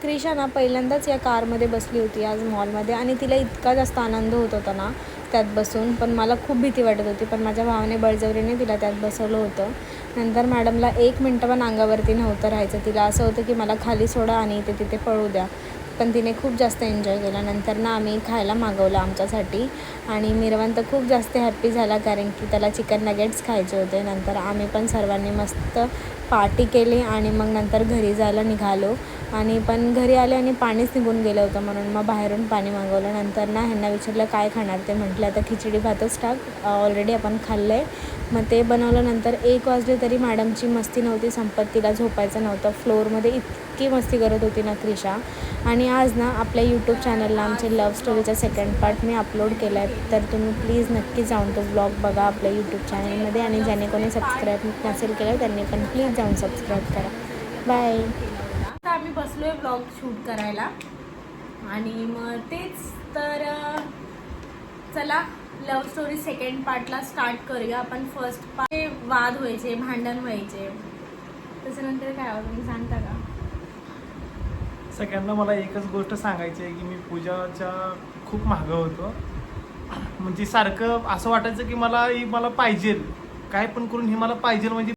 क्रिशा ना पहिल्यांदाच या कारमध्ये बसली होती आज मॉलमध्ये आणि तिला इतका जास्त आनंद होत होता ना त्यात बसून. पण मला खूप भीती वाटत होती, पण माझ्या भावाने बळजबरीने तिला त्यात बसवलं होतं. नंतर मॅडमला 1 मिनटं पण अंगावरती नव्हतं राहायचं. तिला असं होतं की मला खाली सोडा आणि इथे तिथे पळू द्या. पण तिने खूप जास्त एन्जॉय केला. नंतर ना आम्ही खायला मागवलं आमच्यासाठी आणि मिरवंत खूप जास्त हॅप्पी झाला कारण की त्याला चिकन नगेट्स खायचे होते. नंतर आम्ही पण सर्वांनी मस्त पार्टी केली आणि मग नंतर घरी जायला निघालो. आणि पण घरी आले आणि पाणीच निघून गेलं होतं, म्हणून मग बाहेरून पाणी मागवलं. नंतर ना ह्यांना विचारलं काय खाणार, ते म्हटलं आता खिचडी भातच टाक, ऑलरेडी आपण खाल्लं आहे. मग ते बनवलं. नंतर 1 वाजले तरी मॅडमची मस्ती नव्हती संपत. तिला झोपायचं नव्हतं. फ्लोअरमध्ये इतकी मस्ती करत होती ना क्रिशा. आणि आज ना आपल्या यूट्यूब चॅनलला आमचे लव्ह स्टोरीचा सेकंड पार्ट मी अपलोड केला आहे, तर तुम्ही प्लीज नक्की जाऊन तो ब्लॉग बघा आपल्या यूट्यूब चॅनलमध्ये. आणि ज्याने कोणी सबस्क्राईब नसेल केलं त्यांनी पण प्लीज जाऊन सबस्क्राईब करा. बाय. आता आम्ही बसलो आहे ब्लॉग शूट करायला आणि मग तेच तर चला लव्ह स्टोरी सेकंड पार्टला स्टार्ट करूया आपण. फर्स्ट पार्ट वाद व्हायचे, भांडण व्हायचे, त्याच्यानंतर काय होतं तुम्ही सांगता का? सगळ्यांना मला एकच गोष्ट सांगायची आहे की मी पूजाच्या खूप मागं होतो. म्हणजे सारखं असं वाटायचं की मला पाहिजे, काय पण करून ही मला पाहिजे, म्हणजे